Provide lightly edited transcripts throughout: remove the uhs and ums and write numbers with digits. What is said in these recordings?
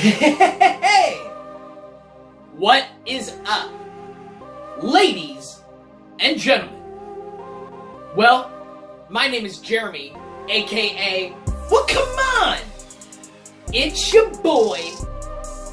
Hey! What is up, ladies and gentlemen? Well, my name is Jeremy, aka, well, come on! It's your boy,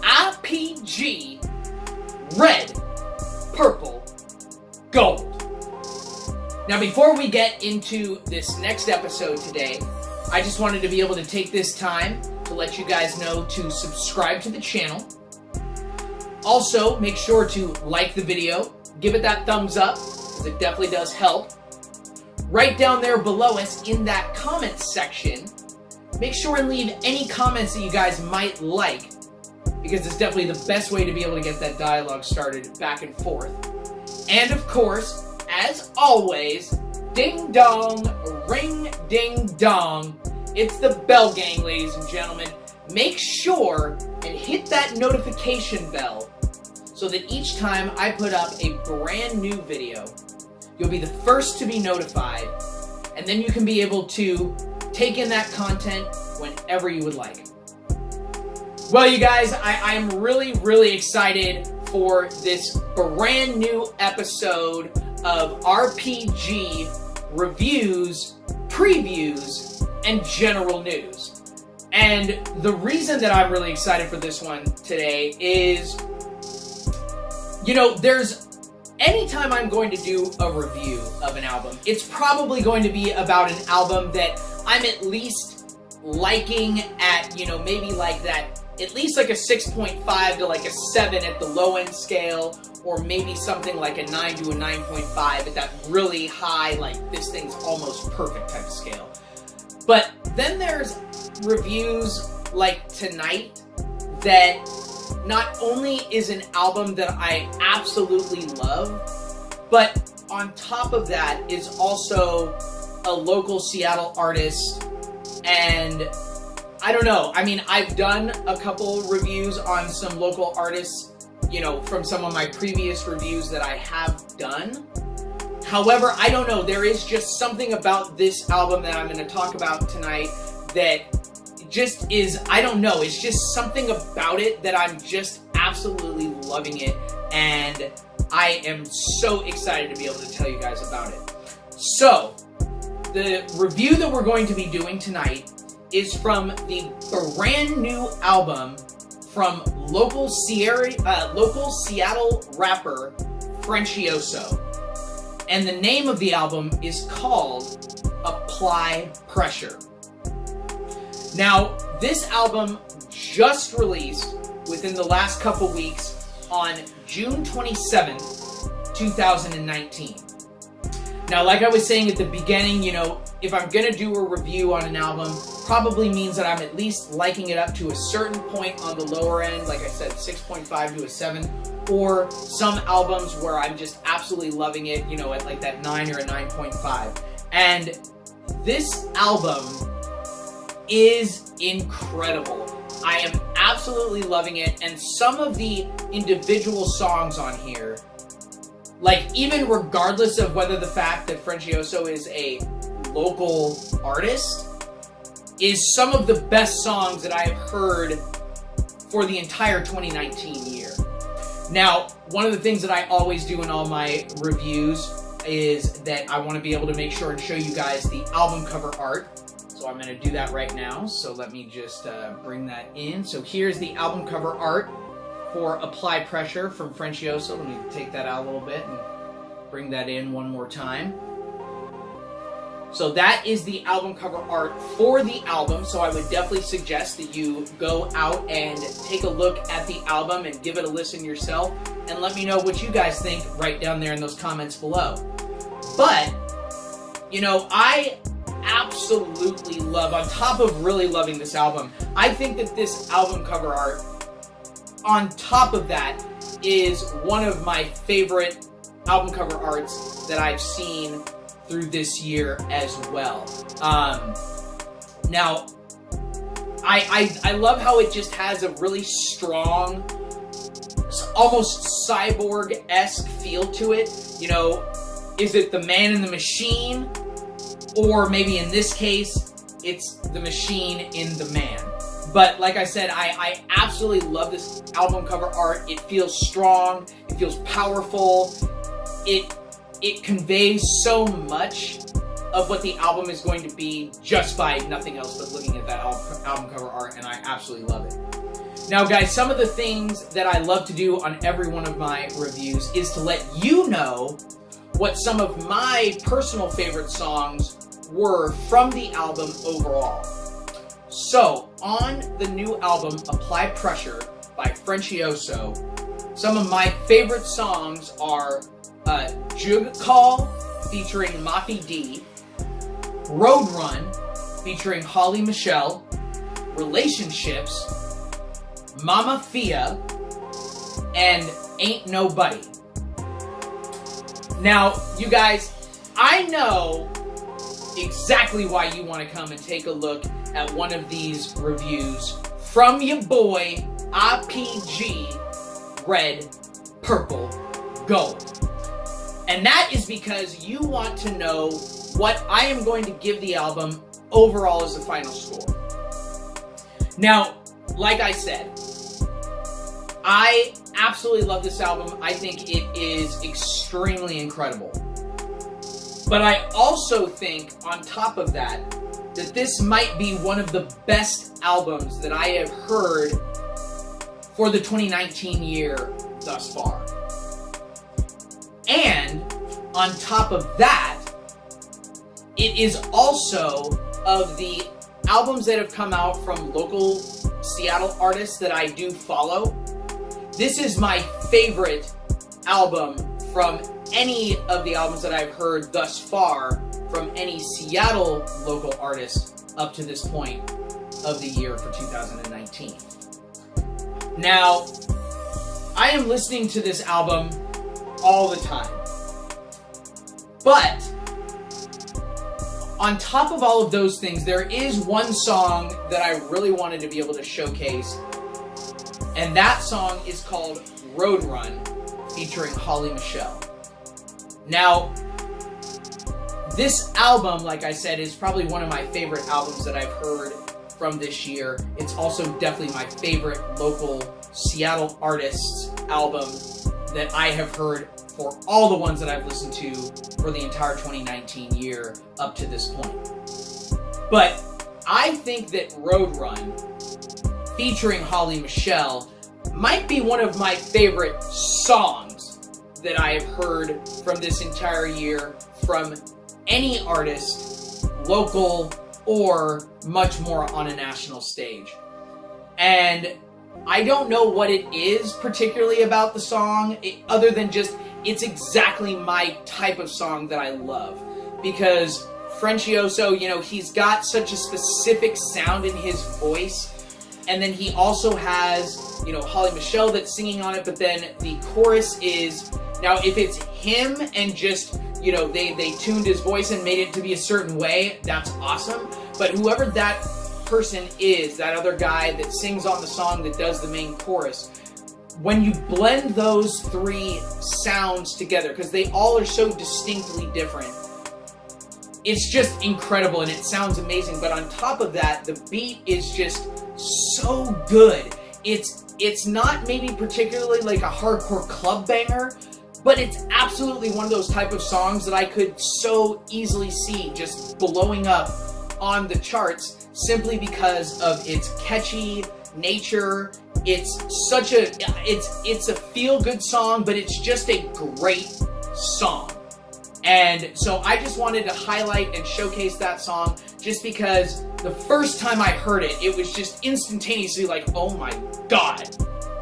IPG, Red, Purple, Gold. Now, before we get into this next episode today, I just wanted to be able to take this time to let you guys know to subscribe to the channel. Also, make sure to like the video, give it that thumbs up, because it definitely does help. Right down there below us in that comments section, make sure and leave any comments that you guys might like, because it's definitely the best way to be able to get that dialogue started back and forth. And of course, as always, ding dong, ring ding dong, it's the bell gang, ladies and gentlemen. Make sure and hit that notification bell so that each time I put up a brand new video, you'll be the first to be notified, and then you can be able to take in that content whenever you would like. Well, you guys, I'm really excited for this brand new episode of RPG reviews, previews, and general news. And the reason that I'm really excited for this one today is, you know, anytime I'm going to do a review of an album, it's probably going to be about an album that I'm at least liking at, you know, maybe like that, at least like a 6.5 to like a 7 at the low end scale, or maybe something like a 9 to a 9.5 at that really high, like this thing's almost perfect type of scale. But then there's reviews like tonight that not only is an album that I absolutely love, but on top of that is also a local Seattle artist. And I don't know, I mean, I've done a couple reviews on some local artists, you know, from some of my previous reviews that I have done. However, I don't know, there is just something about this album that I'm going to talk about tonight that just is, I don't know, it's just something about it that I'm just absolutely loving it, and I am so excited to be able to tell you guys about it. So, the review that we're going to be doing tonight is from the brand new album from local Seattle rapper Frencioso. And the name of the album is called Apply Pressure. Now, this album just released within the last couple weeks on June 27th, 2019. Now, like I was saying at the beginning, you know, if I'm gonna do a review on an album, probably means that I'm at least liking it up to a certain point on the lower end, like I said, 6.5 to a 7, or some albums where I'm just absolutely loving it, you know, at like that 9 or a 9.5. And this album is incredible. I am absolutely loving it, and some of the individual songs on here, like, even regardless of whether the fact that Frencioso is a local artist, is some of the best songs that I've heard for the entire 2019 year. Now, one of the things that I always do in all my reviews is that I want to be able to make sure and show you guys the album cover art. So I'm going to do that right now. So let me just bring that in. So here's the album cover art for Apply Pressure from Frencioso. Let me take that out a little bit and bring that in one more time. So that is the album cover art for the album, so I would definitely suggest that you go out and take a look at the album and give it a listen yourself, and let me know what you guys think right down there in those comments below. But, you know, I absolutely love, on top of really loving this album, I think that this album cover art, on top of that, is one of my favorite album cover arts that I've seen through this year as well. Now, I love how it just has a really strong, almost cyborg-esque feel to it. You know, is it the man in the machine? Or maybe in this case, it's the machine in the man. But like I said, I absolutely love this album cover art. It feels strong. It feels powerful. It conveys so much of what the album is going to be just by nothing else but looking at that album cover art, and I absolutely love it. Now guys, some of the things that I love to do on every one of my reviews is to let you know what some of my personal favorite songs were from the album overall. So, on the new album, Apply Pressure by Frencioso, some of my favorite songs are Jug Call featuring Mafi D, Road Run featuring Holly Michelle, Relationships, Mama Fia, and Ain't Nobody. Now, you guys, I know exactly why you want to come and take a look at one of these reviews from your boy, IPG Red, Purple, Gold. And that is because you want to know what I am going to give the album overall as the final score. Now, like I said, I absolutely love this album. I think it is extremely incredible. But I also think, on top of that, that this might be one of the best albums that I have heard for the 2019 year thus far. And, on top of that, it is also, of the albums that have come out from local Seattle artists that I do follow, this is my favorite album from any of the albums that I've heard thus far from any Seattle local artist up to this point of the year for 2019. Now, I am listening to this album all the time. But, on top of all of those things, there is one song that I really wanted to be able to showcase, and that song is called Road Run, featuring Holly Michelle. Now, this album, like I said, is probably one of my favorite albums that I've heard from this year. It's also definitely my favorite local Seattle artists album that I have heard for all the ones that I've listened to for the entire 2019 year up to this point. But I think that Road Run, featuring Holly Michelle, might be one of my favorite songs that I have heard from this entire year from any artist, local or much more on a national stage. And I don't know what it is particularly about the song, other than just it's exactly my type of song that I love. Because Frencioso, you know, he's got such a specific sound in his voice. And then he also has, you know, Holly Michelle that's singing on it, but then the chorus is, now if it's him and just, you know, they tuned his voice and made it to be a certain way, that's awesome. But whoever that person is, that other guy that sings on the song that does the main chorus, when you blend those three sounds together, because they all are so distinctly different, it's just incredible and it sounds amazing. But on top of that, the beat is just so good. It's not maybe particularly like a hardcore club banger, but it's absolutely one of those type of songs that I could so easily see just blowing up on the charts simply because of its catchy nature. It's such a it's a feel-good song, but it's just a great song. And so I just wanted to highlight and showcase that song just because the first time I heard it, it was just instantaneously like, oh my god,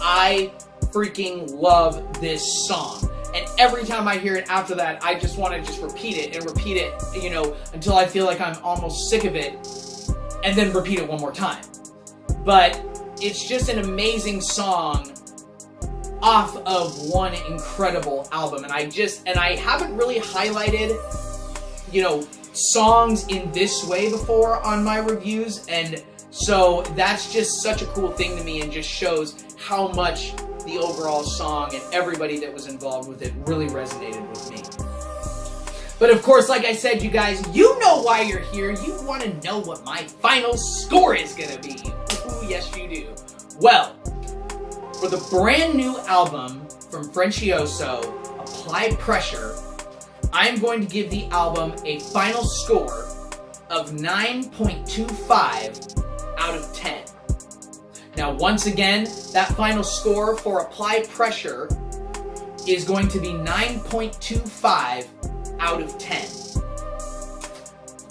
I freaking love this song. And every time I hear it after that, I just want to just repeat it, you know, until I feel like I'm almost sick of it, and then repeat it one more time. But it's just an amazing song off of one incredible album. And I haven't really highlighted, you know, songs in this way before on my reviews, and so that's just such a cool thing to me and just shows how much the overall song and everybody that was involved with it really resonated with me. But of course, like I said, you guys, you know why you're here. You want to know what my final score is going to be. Ooh, Yes, you do. Well, for the brand new album from Frencioso, Apply Pressure, I'm going to give the album a final score of 9.25 out of 10. Now, once again, that final score for Apply Pressure is going to be 9.25 out of 10.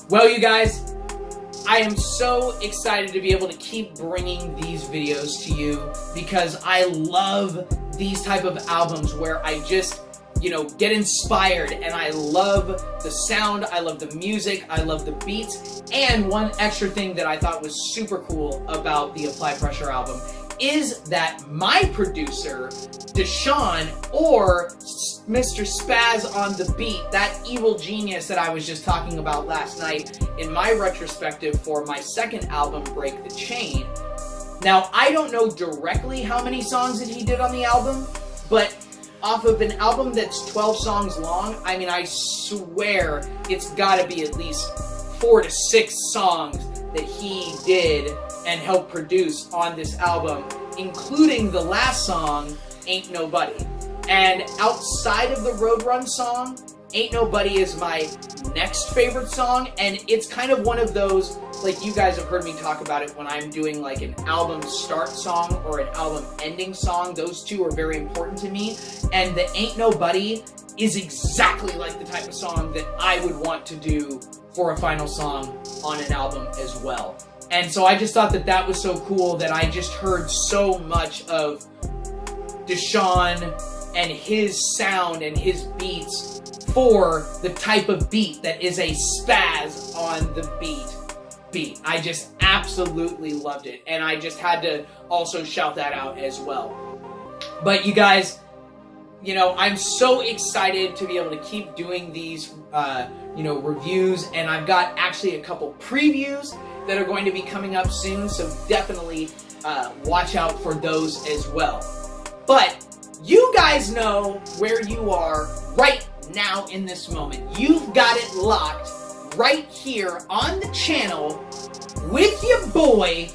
Well, you guys, I am so excited to be able to keep bringing these videos to you because I love these type of albums where I just, get inspired, and I love the sound, I love the music, I love the beats, and one extra thing that I thought was super cool about the Apply Pressure album is that my producer, Deshaun, or Mr. Spaz on the beat, that evil genius that I was just talking about last night in my retrospective for my second album, Break the Chain. Now, I don't know directly how many songs that he did on the album, but off of an album that's 12 songs long, I mean, I swear it's gotta be at least 4 to 6 songs that he did and helped produce on this album, including the last song, Ain't Nobody. And outside of the Road Run song, Ain't Nobody is my next favorite song, and it's kind of one of those, like you guys have heard me talk about it when I'm doing like an album start song or an album ending song. Those two are very important to me, and the Ain't Nobody is exactly like the type of song that I would want to do for a final song on an album as well. And so I just thought that that was so cool that I just heard so much of Deshaun and his sound and his beats for the type of beat that is a spaz on the beat. I just absolutely loved it, and I just had to also shout that out as well. But you guys, I'm so excited to be able to keep doing these, reviews, and I've got actually a couple previews that are going to be coming up soon, so definitely watch out for those as well. But you guys know where you are right now in this moment. You've got it locked right here on the channel with your boy,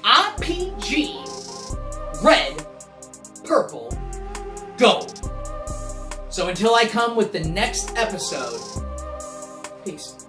RPG, Red, Purple, Gold. So until I come with the next episode, peace.